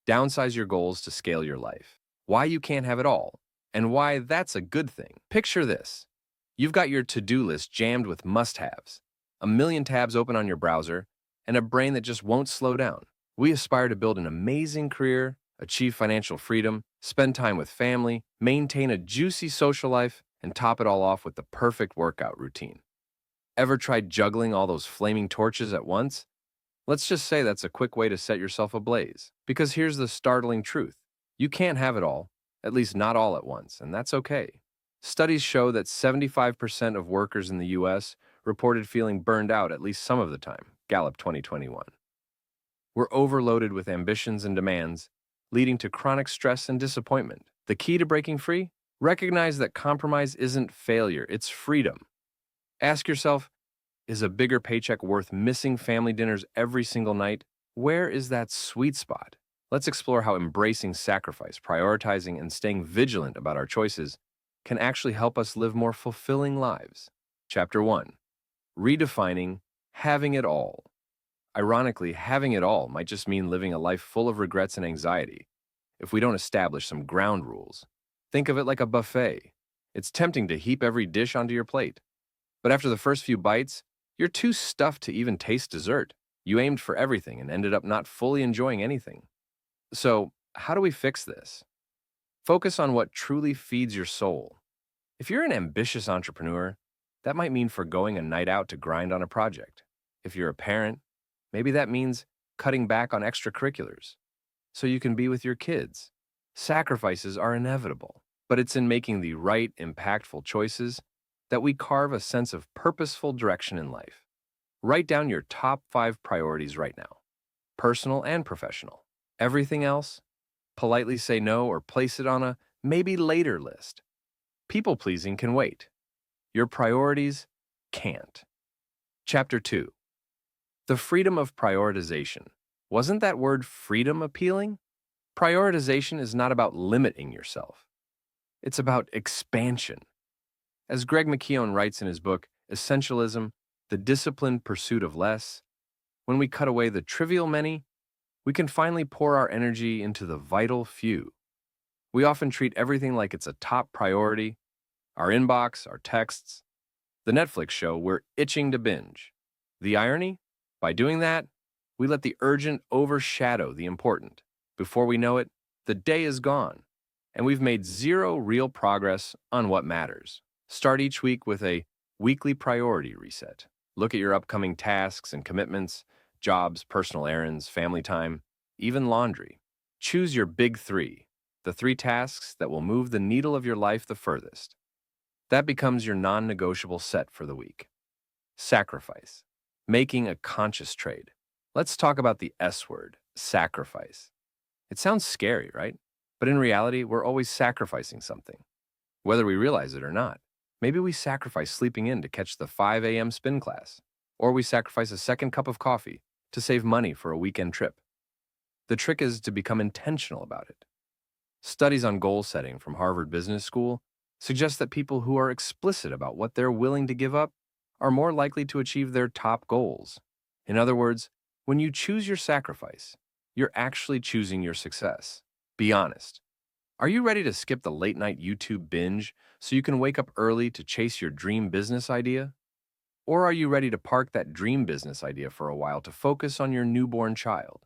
Downsize your goals to scale your life. Why you can't have it all, and why that's a good thing. Picture this. You've got your to-do list jammed with must-haves, a million tabs open on your browser, and a brain that just won't slow down. We aspire to build an amazing career, achieve financial freedom, spend time with family, maintain a juicy social life, and top it all off with the perfect workout routine. Ever tried juggling all those flaming torches at once? Let's just say that's a quick way to set yourself ablaze. Because here's the startling truth. You can't have it all, at least not all at once, and that's okay. Studies show that 75% of workers in the US reported feeling burned out at least some of the time, Gallup 2021. We're overloaded with ambitions and demands, leading to chronic stress and disappointment. The key to breaking free? Recognize that compromise isn't failure, it's freedom. Ask yourself, is a bigger paycheck worth missing family dinners every single night? Where is that sweet spot? Let's explore how embracing sacrifice, prioritizing, and staying vigilant about our choices can actually help us live more fulfilling lives. Chapter 1. Redefining having it all. Ironically, having it all might just mean living a life full of regrets and anxiety if we don't establish some ground rules. Think of it like a buffet. It's tempting to heap every dish onto your plate. But after the first few bites, you're too stuffed to even taste dessert. You aimed for everything and ended up not fully enjoying anything. So, how do we fix this? Focus on what truly feeds your soul. If you're an ambitious entrepreneur, that might mean forgoing a night out to grind on a project. If you're a parent, maybe that means cutting back on extracurriculars so you can be with your kids. Sacrifices are inevitable, but it's in making the right, impactful choices that we carve a sense of purposeful direction in life. Write down your top 5 priorities right now, personal and professional. Everything else, politely say no or place it on a maybe later list. People-pleasing can wait. Your priorities can't. Chapter 2. The freedom of prioritization. Wasn't that word freedom appealing? Prioritization is not about limiting yourself. It's about expansion. As Greg McKeown writes in his book, Essentialism, The Disciplined Pursuit of Less, when we cut away the trivial many, we can finally pour our energy into the vital few. We often treat everything like it's a top priority, our inbox, our texts, the Netflix show we're itching to binge. The irony? By doing that, we let the urgent overshadow the important. Before we know it, the day is gone, and we've made zero real progress on what matters. Start each week with a weekly priority reset. Look at your upcoming tasks and commitments, jobs, personal errands, family time, even laundry. Choose your big 3, the 3 tasks that will move the needle of your life the furthest. That becomes your non-negotiable set for the week. Sacrifice. Making a conscious trade. Let's talk about the S word, sacrifice. It sounds scary, right? But in reality, we're always sacrificing something, whether we realize it or not. Maybe we sacrifice sleeping in to catch the 5 a.m. spin class, or we sacrifice a second cup of coffee to save money for a weekend trip. The trick is to become intentional about it. Studies on goal setting from Harvard Business School suggest that people who are explicit about what they're willing to give up are more likely to achieve their top goals. In other words, when you choose your sacrifice, you're actually choosing your success. Be honest. Are you ready to skip the late-night YouTube binge so you can wake up early to chase your dream business idea? Or are you ready to park that dream business idea for a while to focus on your newborn child?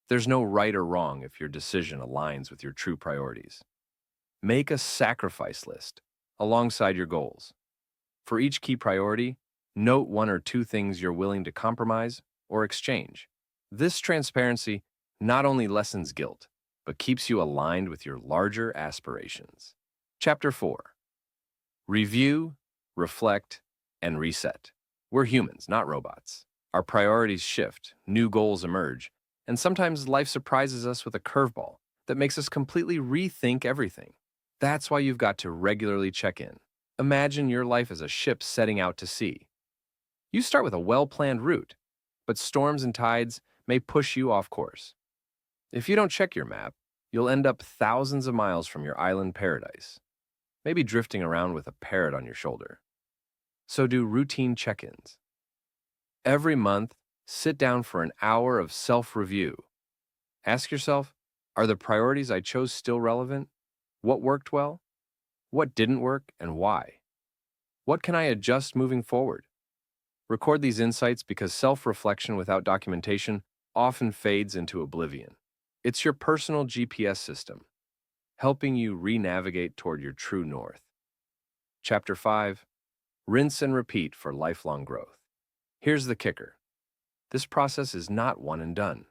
There's no right or wrong if your decision aligns with your true priorities. Make a sacrifice list alongside your goals. For each key priority, note 1 or 2 things you're willing to compromise or exchange. This transparency not only lessens guilt, but keeps you aligned with your larger aspirations. Chapter 4. Review, reflect, and reset. We're humans, not robots. Our priorities shift, new goals emerge, and sometimes life surprises us with a curveball that makes us completely rethink everything. That's why you've got to regularly check in. Imagine your life as a ship setting out to sea. You start with a well-planned route, but storms and tides may push you off course. If you don't check your map, you'll end up thousands of miles from your island paradise, maybe drifting around with a parrot on your shoulder. So do routine check-ins. Every month, sit down for an hour of self-review. Ask yourself, Are the priorities I chose still relevant? What worked well? What didn't work and why? What can I adjust moving forward? Record these insights because self-reflection without documentation often fades into oblivion. It's your personal GPS system, helping you re-navigate toward your true north. Chapter 5. Rinse and repeat for lifelong growth. Here's the kicker. This process is not one and done.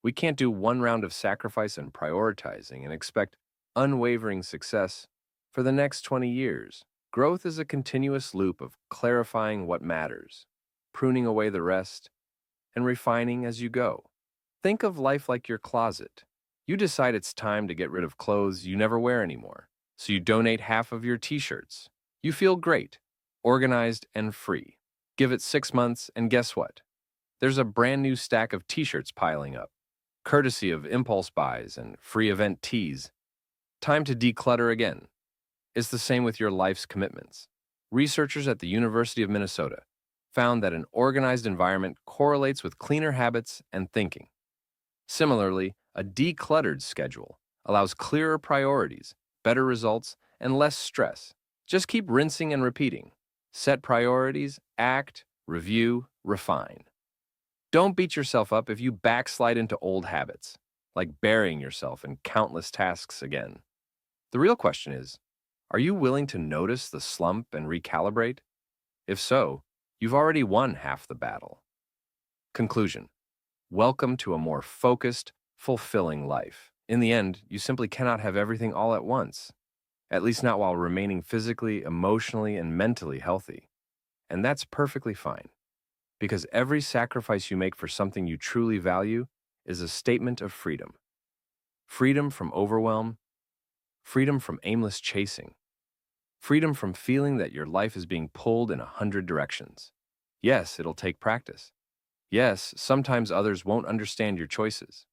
We can't do one round of sacrifice and prioritizing and expect unwavering success for the next 20 years. Growth is a continuous loop of clarifying what matters, pruning away the rest, and refining as you go. Think of life like your closet. You decide it's time to get rid of clothes you never wear anymore, so you donate half of your t-shirts. You feel great, organized, and free. Give it 6 months, and guess what? There's a brand new stack of t-shirts piling up, courtesy of impulse buys and free event tees. Time to declutter again. It's the same with your life's commitments. Researchers at the University of Minnesota found that an organized environment correlates with cleaner habits and thinking. Similarly, a decluttered schedule allows clearer priorities, better results, and less stress. Just keep rinsing and repeating. Set priorities, act, review, refine. Don't beat yourself up if you backslide into old habits, like burying yourself in countless tasks again. The real question is, are you willing to notice the slump and recalibrate? If so, you've already won half the battle. Conclusion. Welcome to a more focused, fulfilling life. In the end, you simply cannot have everything all at once, at least not while remaining physically, emotionally, and mentally healthy. And that's perfectly fine, because every sacrifice you make for something you truly value is a statement of freedom. Freedom from overwhelm, freedom from aimless chasing, freedom from feeling that your life is being pulled in 100 directions. Yes, it'll take practice. Yes, sometimes others won't understand your choices.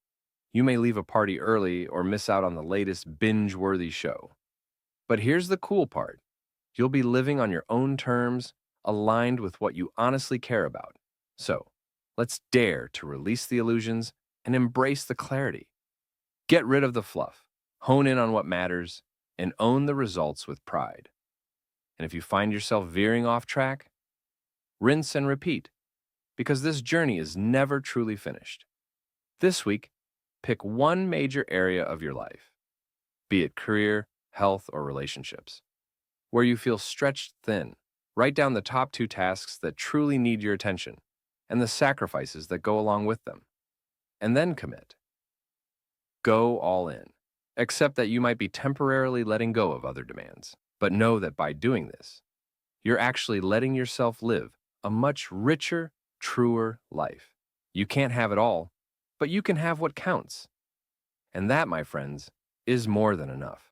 You may leave a party early or miss out on the latest binge-worthy show. But here's the cool part. You'll be living on your own terms, aligned with what you honestly care about. So, let's dare to release the illusions and embrace the clarity. Get rid of the fluff, hone in on what matters, and own the results with pride. And if you find yourself veering off track, rinse and repeat, because this journey is never truly finished. This week, pick one major area of your life, be it career, health, or relationships, where you feel stretched thin. Write down the top 2 tasks that truly need your attention and the sacrifices that go along with them. And then commit. Go all in. Accept that you might be temporarily letting go of other demands, but know that by doing this, you're actually letting yourself live a much richer, truer life. You can't have it all, but you can have what counts. And that, my friends, is more than enough.